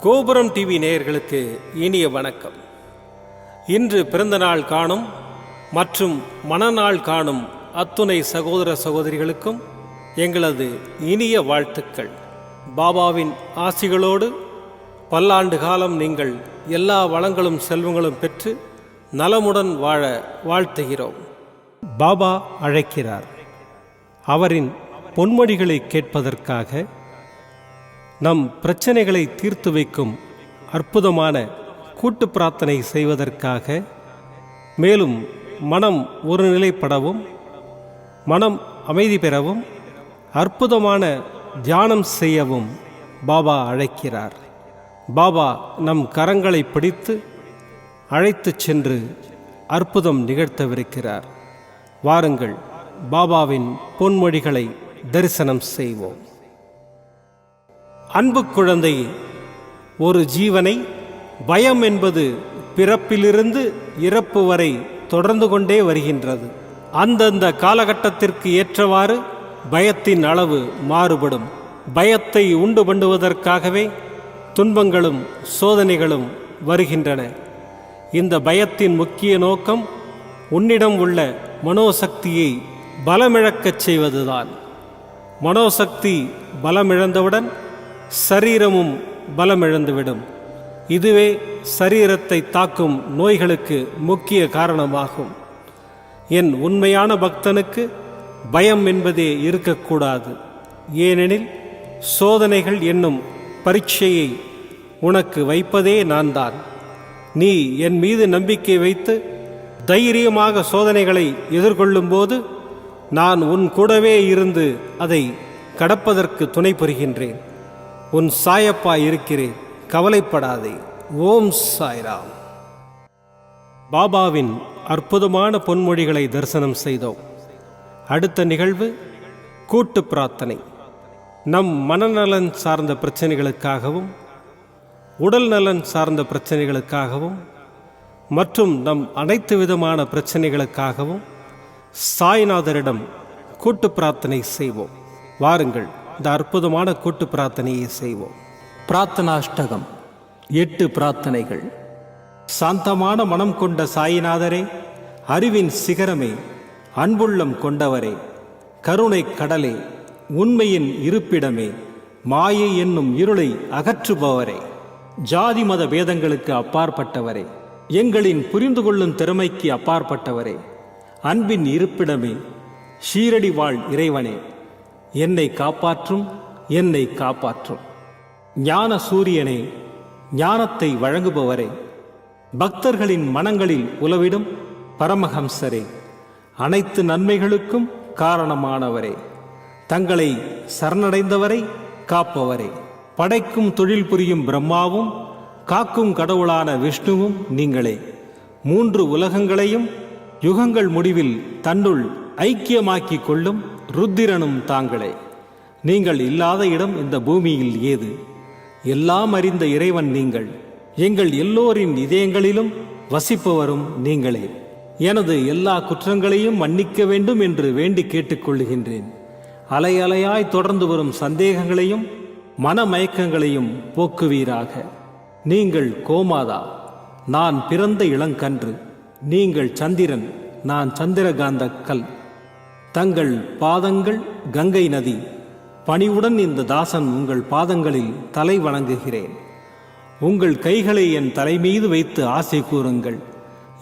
கோபுரம் டிவி நேயர்களுக்கு இனிய வணக்கம். இன்று பிறந்தநாள் காணும் மற்றும் மணநாள் காணும் அத்துணை சகோதர சகோதரிகளுக்கும் எங்களது இனிய வாழ்த்துக்கள். பாபாவின் ஆசிகளோடு பல்லாண்டு காலம் நீங்கள் எல்லா வளங்களும் செல்வங்களும் பெற்று நலமுடன் வாழ வாழ்த்துகிறோம். பாபா அழைக்கிறார். அவரின் பொன்மொழிகளை கேட்பதற்காக, நம் பிரச்சனைகளை தீர்த்து வைக்கும் அற்புதமான கூட்டு பிரார்த்தனை செய்வதற்காக, மேலும் மனம் ஒருநிலைப்படவும் மனம் அமைதி பெறவும் அற்புதமான தியானம் செய்யவும் பாபா அழைக்கிறார். பாபா நம் கரங்களை பிடித்து அழைத்துச் சென்று அற்புதம் நிகழ்த்தவிருக்கிறார். வாருங்கள், பாபாவின் பொன்மொழிகளை தரிசனம் செய்வோம். அன்பு குழந்தையே, ஒரு ஜீவனை பயம் என்பது பிறப்பிலிருந்து இறப்பு வரை தொடர்ந்து கொண்டே வருகின்றது. அந்தந்த காலகட்டத்திற்கு ஏற்றவாறு பயத்தின் அளவு மாறுபடும். பயத்தை உண்டு பண்ணுவதற்காகவே துன்பங்களும் சோதனைகளும் வருகின்றன. இந்த பயத்தின் முக்கிய நோக்கம் உன்னிடம் உள்ள மனோசக்தியை பலமிழக்கச் செய்வதுதான். மனோசக்தி பலமிழந்தவுடன் சரீரமும் பலமிழந்துவிடும். இதுவே சரீரத்தை தாக்கும் நோய்களுக்கு முக்கிய காரணமாகும். என் உண்மையான பக்தனுக்கு பயம் என்பதே இருக்கக்கூடாது. ஏனெனில் சோதனைகள் என்னும் பரீட்சையை உனக்கு வைப்பதே நான்தான். நீ என் மீது நம்பிக்கை வைத்து தைரியமாக சோதனைகளை எதிர்கொள்ளும்போது நான் உன் கூடவே இருந்து அதை கடப்பதற்கு துணை புரிகின்றேன். உன் சாயப்பா இருக்கிறேன், கவலைப்படாதே. ஓம் சாய்ராம். பாபாவின் அற்புதமான பொன்மொழிகளை தரிசனம் செய்தோம். அடுத்த நிகழ்வு கூட்டு பிரார்த்தனை. நம் மனநலன் சார்ந்த பிரச்சனைகளுக்காகவும் உடல் நலன் சார்ந்த பிரச்சனைகளுக்காகவும் மற்றும் நம் அனைத்து விதமான பிரச்சனைகளுக்காகவும் சாய்நாதரிடம் கூட்டு பிரார்த்தனை செய்வோம். வாருங்கள், இந்த அற்புதமான கூட்டு பிரார்த்தனையை செய்வோம். பிரார்த்தனாஷ்டகம். 8 பிரார்த்தனைகள். சாந்தமான மனம் கொண்ட சாயிநாதரே, அறிவின் சிகரமே, அன்புள்ளம் கொண்டவரே, கருணை கடலே, உண்மையின் இருப்பிடமே, மாயை என்னும் இருளை அகற்றுபவரே, ஜாதி மத பேதங்களுக்கு அப்பாற்பட்டவரே, எங்களின் புரிந்து கொள்ளும் திறமைக்கு அப்பாற்பட்டவரே, அன்பின் இருப்பிடமே, ஷீரடி வாழ் இறைவனே, என்னை காப்பாற்றும், என்னை காப்பாற்றும். ஞான சூரியனே, ஞானத்தை வழங்குபவரே, பக்தர்களின் மனங்களில் உலவிடும் பரமஹம்சரே, அனைத்து நன்மைகளுக்கும் காரணமானவரே, தங்களை சரணடைந்தவரை காப்பவரே, படைக்கும் தொழில் புரியும் பிரம்மாவும் காக்கும் கடவுளான விஷ்ணுவும் நீங்களே. 3 உலகங்களையும் யுகங்கள் முடிவில் தன்னுள் ஐக்கியமாக்கிக் கொள்ளும் ருத்திரனும் தாங்களே. நீங்கள் இல்லாத இடம் இந்த பூமியில் ஏது? எல்லாம் அறிந்த இறைவன் நீங்கள். எங்கள் எல்லோரின் இதயங்களிலும் வசிப்பவரும் நீங்களே. எனது எல்லா குற்றங்களையும் மன்னிக்க வேண்டும் என்று வேண்டி கேட்டுக்கொள்ளுகின்றேன். அலை அலையாய் தொடர்ந்து வரும் சந்தேகங்களையும் மனமயக்கங்களையும் போக்குவீராக. நீங்கள் கோமாதா, நான் பிறந்த இளங்கன்று. நீங்கள் சந்திரன், நான் சந்திரகாந்த கல். தங்கள் பாதங்கள் கங்கை நதி. பணிவுடன் இந்த தாசன் உங்கள் பாதங்களில் தலை வணங்குகிறேன். உங்கள் கைகளை என் தலைமீது வைத்து ஆசை கூறுங்கள்.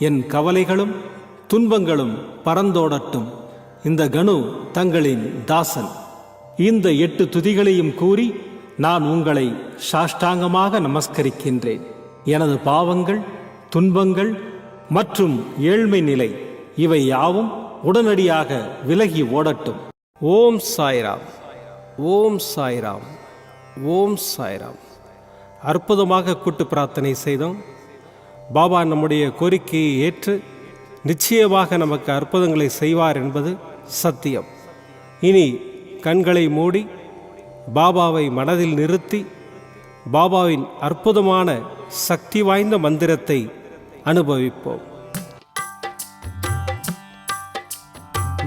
என் கவலைகளும் துன்பங்களும் பறந்தோடட்டும். இந்த கணு தங்களின் தாசன். இந்த 8 துதிகளையும் கூறி நான் உங்களை சாஷ்டாங்கமாக நமஸ்கரிக்கின்றேன். எனது பாவங்கள், துன்பங்கள் மற்றும் ஏழ்மை நிலை இவை யாவும் உடனடியாக விலகி ஓடட்டும். ஓம் சாய்ராம், ஓம் சாய்ராம், ஓம் சாய்ராம். அற்புதமாக கூட்டு பிரார்த்தனை செய்தோம். பாபா நம்முடைய கோரிக்கையை ஏற்று நிச்சயமாக நமக்கு அற்புதங்களை செய்வார் என்பது சத்தியம். இனி கண்களை மூடி பாபாவை மனதில் நிறுத்தி பாபாவின் அற்புதமான சக்தி வாய்ந்த மந்திரத்தை அனுபவிப்போம்.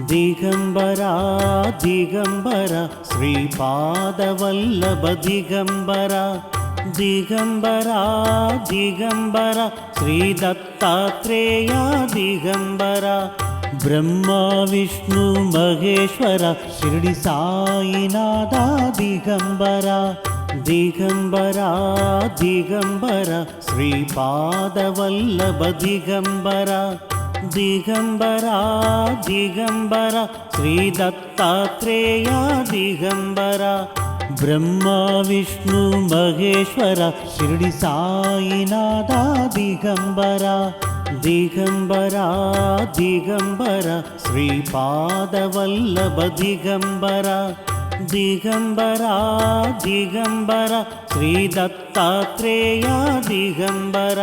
दिगंबरा दिगंबरा श्रीपादवल्लभ दिगंबरा ದಿಗಂಬರ ದಿಗಂಬರ ಶ್ರೀ ದತ್ತಾತ್ರೇಯ ದಿಗಂಬರ ಬ್ರಹ್ಮ ವಿಷ್ಣು ಮಹೇಶ್ವರ ಶಿರಡಿ ಸಾಯಿನಾಥ ದಿಗಂಬರ ದಿಗಂಬರ ದಿಗಂಬರ ಶ್ರೀಪಾದವಲ್ಲಭ ದಿಗಂಬರ ದಿಗಂಬರ ದಿಗಂಬರ ಶ್ರೀ ದತ್ತಾತ್ರೇಯ ದಿಗಂಬರ ಬ್ರಹ್ಮ ವಿಷ್ಣು ಮಹೇಶ್ವರ ಶಿರಡಿ ಸಾಯಿನಾಥ ದಿಗಂಬರ ದಿಗಂಬರ ದಿಗಂಬರ ಶ್ರೀಪಾದವಲ್ಲಭ ದಿಗಂಬರ ದಿಗಂಬರ ದಿಗಂಬರ ಶ್ರೀ ದತ್ತಾತ್ರೇಯ ದಿಗಂಬರ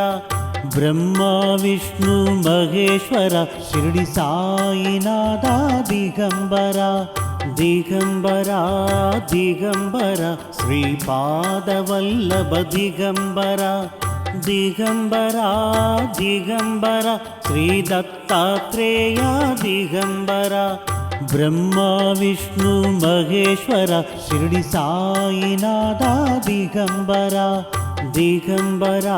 ಬ್ರಹ್ಮ ವಿಷ್ಣು ಮಹೇಶ್ವರ ಶಿರಡಿ ಸಾಯಿನಾಥ ದಿಗಂಬರ ದಿಗಂಬರ ದಿಗಂಬರ ಶ್ರೀಪಾದವಲ್ಲಭ ದಿಗಂಬರ ದಿಗಂಬರ ದಿಗಂಬರ ಶ್ರೀ ದತ್ತಾತ್ರೇಯ ದಿಗಂಬರ ಬ್ರಹ್ಮ ವಿಷ್ಣು ಮಹೇಶ್ವರ ಶಿರಡಿ ಸಾಯಿನಾಥ ದಿಗಂಬರ ದಿಗಂಬರ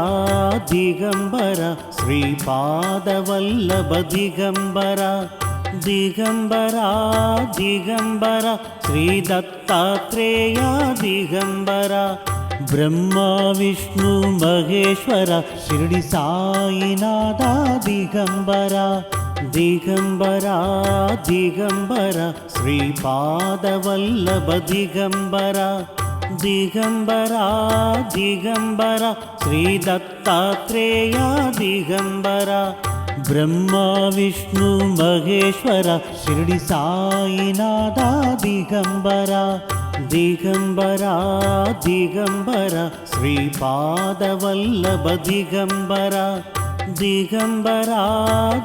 ದಿಗಂಬರ ಶ್ರೀಪಾದವಲ್ಲಭ ದಿಗಂಬರ ದಿಗಂಬರ ದಿಗಂಬರ ಶ್ರೀ ದತ್ತಾತ್ರೇಯ ದಿಗಂಬರ ಬ್ರಹ್ಮ ವಿಷ್ಣು ಮಹೇಶ್ವರ ಶಿರಡಿ ಸಾಯಿನಾಥ ದಿಗಂಬರ ದಿಗಂಬರ ದಿಗಂಬರ ಶ್ರೀಪಾದವಲ್ಲಭ ದಿಗಂಬರ ದಿಗಂಬರ ದಿಗಂಬರ ಶ್ರೀ ದತ್ತಾತ್ರೇಯ ದಿಗಂಬರ ಬ್ರಹ್ಮ ವಿಷ್ಣು ಮಹೇಶ್ವರ ಶಿರಡಿ ಸಾಯಿನಾಥ ದಿಗಂಬರ ದಿಗಂಬರ ದಿಗಂಬರ ಶ್ರೀಪಾದವಲ್ಲಭ ದಿಗಂಬರ ದಿಗಂಬರ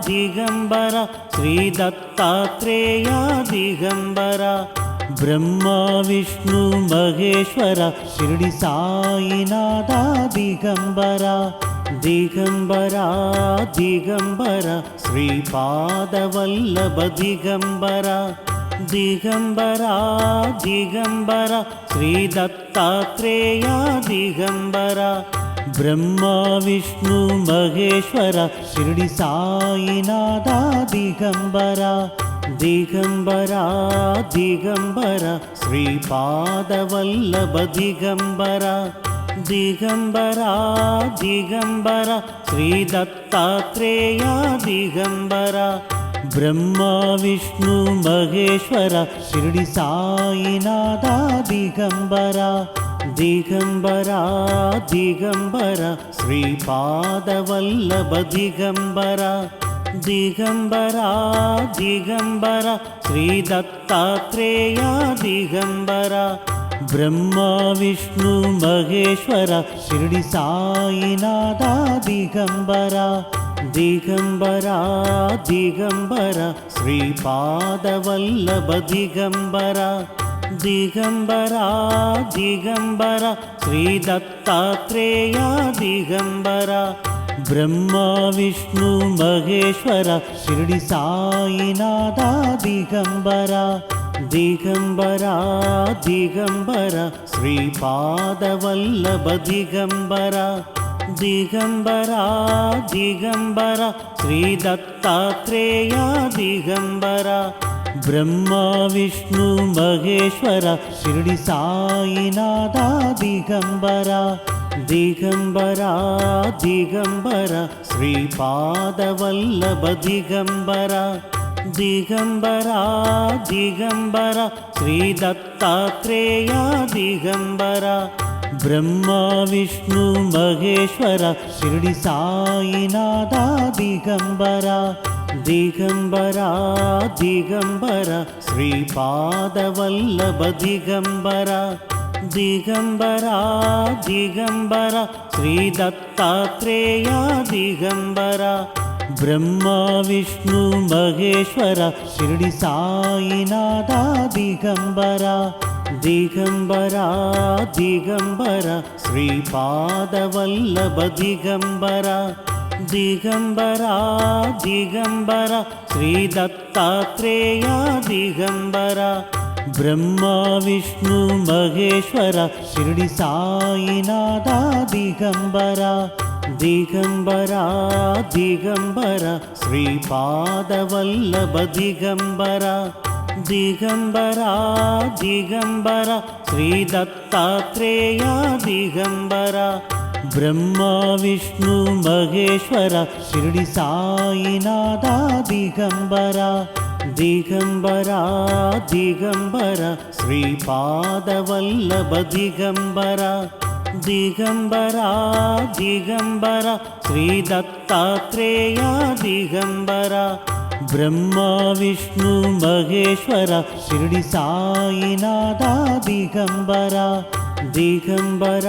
ದಿಗಂಬರ ಶ್ರೀ ದತ್ತಾತ್ರೇಯ ದಿಗಂಬರ ಬ್ರಹ್ಮ ವಿಷ್ಣು ಮಹೇಶ್ವರ ಶಿರಡಿ ಸಾಯಿನಾಥ ದಿಗಂಬರ ದಿಗಂಬರ ದಿಗಂಬರ ಶ್ರೀಪಾದವಲ್ಲಭ ದಿಗಂಬರ ದಿಗಂಬರ ದಿಗಂಬರ ಶ್ರೀ ದತ್ತಾತ್ರೇಯ ದಿಗಂಬರ ಬ್ರಹ್ಮ ವಿಷ್ಣು ಮಹೇಶ್ವರ ಶಿರಡಿ ಸಾಯಿನಾಥ ದಿಗಂಬರ ದಿಗಂಬರ ದಿಗಂಬರ ಶ್ರೀಪಾದವಲ್ಲಭ ದಿಗಂಬರ ದಿಗಂಬರ ದಿಗಂಬರ ಶ್ರೀ ದತ್ತಾತ್ರೇಯ ದಿಗಂಬರ ಬ್ರಹ್ಮ ವಿಷ್ಣು ಮಹೇಶ್ವರ ಶಿರಡಿ ಸಾಯಿನಾಥ ದಿಗಂಬರ ದಿಗಂಬರ ದಿಗಂಬರ ಶ್ರೀಪಾದವಲ್ಲಭ ದಿಗಂಬರ ದಿಗಂಬರ ದಿಗಂಬರ ಶ್ರೀ ದತ್ತಾತ್ರೇಯ ದಿಗಂಬರ ಬ್ರಹ್ಮ ವಿಷ್ಣು ಮಹೇಶ್ವರ ಶಿರಡಿ ಸಾಯಿನಾಥ ದಿಗಂಬರ ದಿಗಂಬರ ದಿಗಂಬರ ಶ್ರೀಪಾದವಲ್ಲಭ ದಿಗಂಬರ ದಿಗಂಬರ ದಿಗಂಬರ ಶ್ರೀ ದತ್ತಾತ್ರೇಯ ದಿಗಂಬರ ಬ್ರಹ್ಮ ವಿಷ್ಣು ಮಹೇಶ್ವರ ಶಿರಡಿ ಸಾಯಿನಾಥ ದಿಗಂಬರ ದಿಗಂಬರ ದಿಗಂಬರ ಶ್ರೀಪಾದವಲ್ಲಭ ದಿಗಂಬರ ದಿಗಂಬರ ದಿಗಂಬರ ಶ್ರೀ ದತ್ತಾತ್ರೇಯ ದಿಗಂಬರ ಬ್ರಹ್ಮ ವಿಷ್ಣು ಮಹೇಶ್ವರ ಶಿರಡಿ ಸಾಯಿನಾಥ ದಿಗಂಬರ ದಿಗಂಬರ ದಿಗಂಬರ ಶ್ರೀಪಾದವಲ್ಲಭ ದಿಗಂಬರ ದಿಗಂಬರ ದಿಗಂಬರ ಶ್ರೀ ದತ್ತಾತ್ರೇಯ ದಿಗಂಬರ ಬ್ರಹ್ಮ ವಿಷ್ಣು ಮಹೇಶ್ವರ ಶಿರಡಿ ಸಾಯಿನಾಥ ದಿಗಂಬರ ದಿಗಂಬರ ದಿಗಂಬರ ಶ್ರೀಪಾದವಲ್ಲಭ ದಿಗಂಬರ ದಿಗಂಬರ ದಿಗಂಬರ ಶ್ರೀ ದತ್ತಾತ್ರೇಯ ದಿಗಂಬರ ಬ್ರಹ್ಮ ವಿಷ್ಣು ಮಹೇಶ್ವರ ಶಿರಡಿ ಸಾಯಿನಾಥ ದಿಗಂಬರ ದಿಗಂಬರ ದಿಗಂಬರ ಶ್ರೀಪಾದವಲ್ಲಭ ದಿಗಂಬರ ದಿಗಂಬರ ದಿಗಂಬರ ಶ್ರೀ ದತ್ತಾತ್ರೇಯ ದಿಗಂಬರ ಬ್ರಹ್ಮ ವಿಷ್ಣು ಮಹೇಶ್ವರ ಶಿರಡಿ ಸಾಯಿನಾಥ ದಿಗಂಬರ ದಿಗಂಬರ ದಿಗಂಬರ ಶ್ರೀಪಾದವಲ್ಲಭ ದಿಗಂಬರ ದಿಗಂಬರ ದಿಗಂಬರ ಶ್ರೀ ದತ್ತಾತ್ರೇಯ ದಿಗಂಬರ ಬ್ರಹ್ಮ ವಿಷ್ಣು ಮಹೇಶ್ವರ ಶಿರಡಿ ಸಾಯಿನಾಥ ದಿಗಂಬರ ದಿಗಂಬರ ದಿಗಂಬರ ಶ್ರೀಪಾದವಲ್ಲಭ ದಿಗಂಬರ ದಿಗಂಬರ ದಿಗಂಬರ ಶ್ರೀ ದತ್ತಾತ್ರೇಯ ದಿಗಂಬರ ಬ್ರಹ್ಮ ವಿಷ್ಣು ಮಹೇಶ್ವರ ಶಿರಡಿ ಸಾಯಿನಾಥ ದಿಗಂಬರ ದಿಗಂಬರ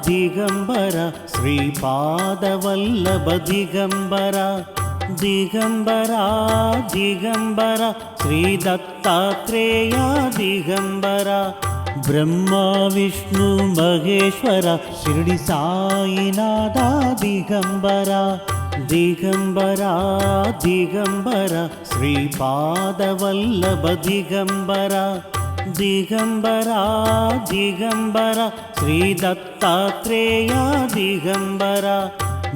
ದಿಗಂಬರ ಶ್ರೀಪಾದವಲ್ಲಭ ದಿಗಂಬರ ದಿಗಂಬರ ದಿಗಂಬರ ಶ್ರೀ ದತ್ತಾತ್ರೇಯ ದಿಗಂಬರ ಬ್ರಹ್ಮ ವಿಷ್ಣು ಮಹೇಶ್ವರ ಶಿರಡಿ ಸಾಯಿನಾಥ ದಿಗಂಬರ ದಿಗಂಬರ ದಿಗಂಬರ ಶ್ರೀಪಾದವಲ್ಲಭ ದಿಗಂಬರ ದಿಗಂಬರ ದಿಗಂಬರ ಶ್ರೀ ದತ್ತಾತ್ರೇಯ ದಿಗಂಬರ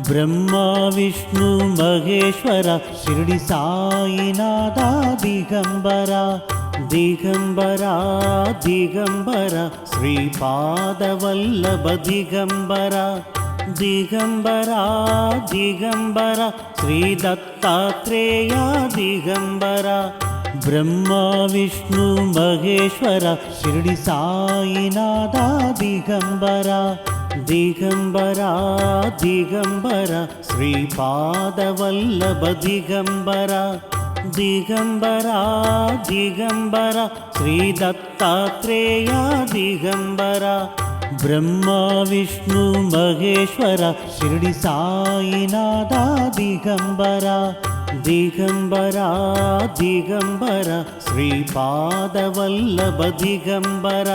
ಬ್ರಹ್ಮ ವಿಷ್ಣು ಮಹೇಶ್ವರ ಶಿರಡಿ ಸಾಯಿನಾಥ ದಿಗಂಬರ ದಿಗಂಬರ ದಿಗಂಬರ ಶ್ರೀಪಾದವಲ್ಲಭ ದಿಗಂಬರ ದಿಗಂಬರ ದಿಗಂಬರ ಶ್ರೀ ದತ್ತಾತ್ರೇಯ ದಿಗಂಬರ ಬ್ರಹ್ಮ ವಿಷ್ಣು ಮಹೇಶ್ವರ ಶಿರಡಿ ಸಾಯಿನಾಥ ದಿಗಂಬರ ದಿಗಂಬರ ದಿಗಂಬರ ಶ್ರೀಪಾದವಲ್ಲಭ ದಿಗಂಬರ ದಿಗಂಬರ ದಿಗಂಬರ ಶ್ರೀ ದತ್ತಾತ್ರೇಯ ದಿಗಂಬರ ಬ್ರಹ್ಮ ವಿಷ್ಣು ಮಹೇಶ್ವರ ಶಿರಡಿ ಸಾಯಿನಾಥ ದಿಗಂಬರ ದಿಗಂಬರ ದಿಗಂಬರ ಶ್ರೀಪಾದವಲ್ಲಭ ದಿಗಂಬರ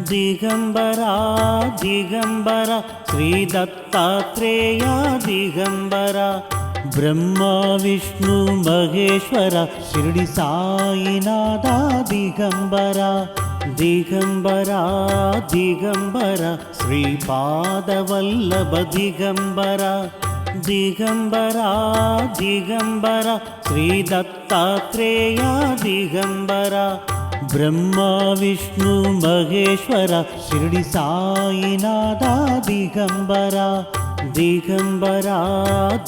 ದಿಗಂಬರ ದಿಗಂಬರ ಶ್ರೀ ದತ್ತಾತ್ರೇಯ ದಿಗಂಬರ ಬ್ರಹ್ಮ ವಿಷ್ಣು ಮಹೇಶ್ವರ ಶಿರಡಿ ಸಾಯಿನಾಥ ದಿಗಂಬರ ದಿಗಂಬರ ದಿಗಂಬರ ಶ್ರೀಪಾದವಲ್ಲಭ ದಿಗಂಬರ ದಿಗಂಬರ ದಿಗಂಬರ ಶ್ರೀ ದತ್ತಾತ್ರೇಯ ದಿಗಂಬರ ಬ್ರಹ್ಮ ವಿಷ್ಣು ಮಹೇಶ್ವರ ಶಿರಡಿ ಸಾಯಿನಾಥ ದಿಗಂಬರ ದಿಗಂಬರ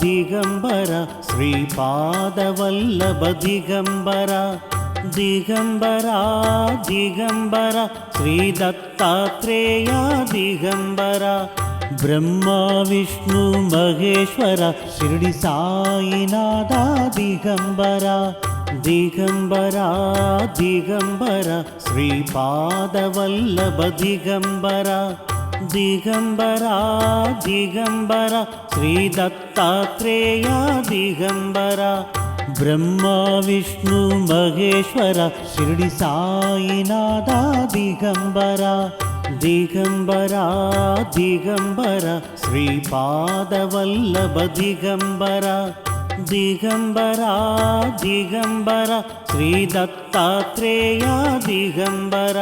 ದಿಗಂಬರ ಶ್ರೀಪಾದವಲ್ಲಭ ದಿಗಂಬರ ದಿಗಂಬರ ದಿಗಂಬರ ಶ್ರೀ ದತ್ತಾತ್ರೇಯ ದಿಗಂಬರ ಬ್ರಹ್ಮ ವಿಷ್ಣು ಮಹೇಶ್ವರ ಶಿರಡಿ ಸಾಯಿನಾಥ ದಿಗಂಬರ ದಿಗಂಬರ ದಿಗಂಬರ ಶ್ರೀಪಾದವಲ್ಲಭ ದಿಗಂಬರ ದಿಗಂಬರ ದಿಗಂಬರ ಶ್ರೀ ದತ್ತಾತ್ರೇಯ ದಿಗಂಬರ ಬ್ರಹ್ಮ ವಿಷ್ಣು ಮಹೇಶ್ವರ ಶಿರಡಿ ಸಾಯಿನಾಥ ದಿಗಂಬರ ದಿಗಂಬರ ದಿಗಂಬರ ಶ್ರೀಪಾದವಲ್ಲಭ ದಿಗಂಬರ ದಿಗಂಬರ ದಿಗಂಬರ ಶ್ರೀ ದತ್ತಾತ್ರೇಯ ದಿಗಂಬರ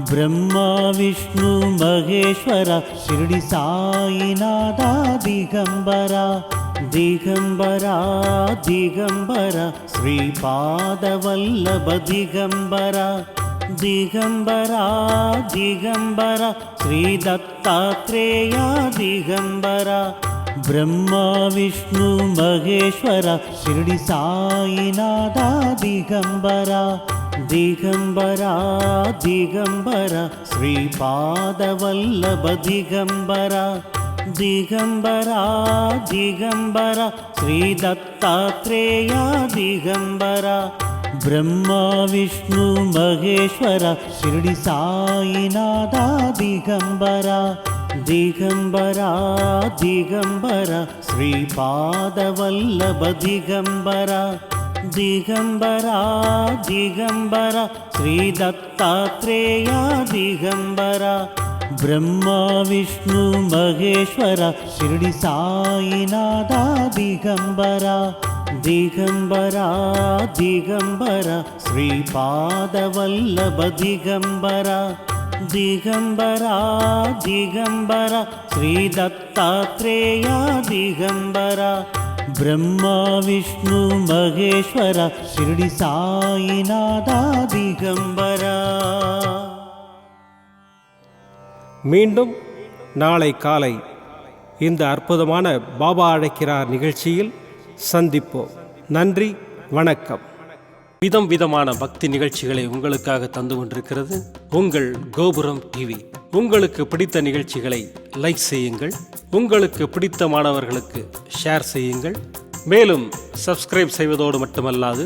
ಬ್ರಹ್ಮ ವಿಷ್ಣು ಮಹೇಶ್ವರ ಶಿರಡಿ ಸಾಯಿನಾಥ ದಿಗಂಬರ ದಿಗಂಬರ ದಿಗಂಬರ ಶ್ರೀಪಾದವಲ್ಲಭ ದಿಗಂಬರ ದಿಗಂಬರ ದಿಗಂಬರ ಶ್ರೀ ದತ್ತಾತ್ರೇಯ ದಿಗಂಬರ ಬ್ರಹ್ಮ ವಿಷ್ಣು ಮಹೇಶ್ವರ ಶಿರಡಿ ಸಾಯಿನಾಥ ದಿಗಂಬರ ದಿಗಂಬರ ದಿಗಂಬರ ಶ್ರೀಪಾದವಲ್ಲಭ ದಿಗಂಬರ ದಿಗಂಬರ ದಿಗಂಬರ ಶ್ರೀ ದತ್ತಾತ್ರೇಯ ದಿಗಂಬರ ಬ್ರಹ್ಮ ವಿಷ್ಣು ಮಹೇಶ್ವರ ಶಿರಡಿ ಸಾಯಿನಾಥ ದಿಗಂಬರ ದಿಗಂಬರ ದಿಗಂಬರ ಶ್ರೀಪಾದವಲ್ಲಭ ದಿಗಂಬರ ದಿಗಂಬರ ದಿಗಂಬರ ಶ್ರೀ ದತ್ತಾತ್ರೇಯ ದಿಗಂಬರ ಬ್ರಹ್ಮ ವಿಷ್ಣು ಮಹೇಶ್ವರ ಶಿರಡಿ ಸಾಯಿನಾಥ ದಿಗಂಬರ ದಿಗಂಬರ ದಿಗಂಬರ ಶ್ರೀಪಾದವಲ್ಲಭ ದಿಗಂಬರ ದಿಗಂಬರ ದಿಗಂಬರ ಶ್ರೀ ದತ್ತಾತ್ರೇಯ ದಿಗಂಬರ ಬ್ರಹ್ಮ ವಿಷ್ಣು ಮಹೇಶ್ವರ ಶಿರಡಿ ಸಾಯಿನಾಥ ದಿಗಂಬರ. மீண்டும் நாளை காலை இந்த அற்புதமான பாபா அழைக்கிறார் நிகழ்ச்சியில் சந்திப்போம். நன்றி, வணக்கம். விதம் விதமான பக்தி நிகழ்ச்சிகளை உங்களுக்காக தந்து கொண்டிருக்கிறது உங்கள் கோபுரம் டிவி. உங்களுக்கு பிடித்த நிகழ்ச்சிகளை லைக் செய்யுங்கள், உங்களுக்கு பிடித்த மாணவர்களுக்கு ஷேர் செய்யுங்கள். மேலும் சப்ஸ்கிரைப் செய்வதோடு மட்டுமல்லாது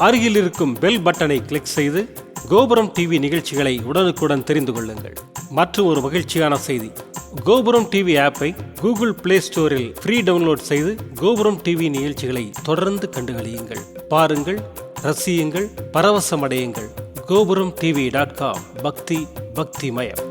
அருகில் இருக்கும் பெல் பட்டனை கிளிக் செய்து கோபுரம் டிவி நிகழ்ச்சிகளை உடனுக்குடன் தெரிந்து கொள்ளுங்கள். மற்றும் ஒரு மகிழ்ச்சியான செய்தி, கோபுரம் டிவி ஆப்பை கூகுள் பிளே ஸ்டோரில் ஃப்ரீ டவுன்லோட் செய்து கோபுரம் டிவி நிகழ்ச்சிகளை தொடர்ந்து கண்டுகளியுங்கள், பாருங்கள், ரசியுங்கள், பரவசமடையுங்கள். gopuramtv.com பக்தி பக்திமயம்.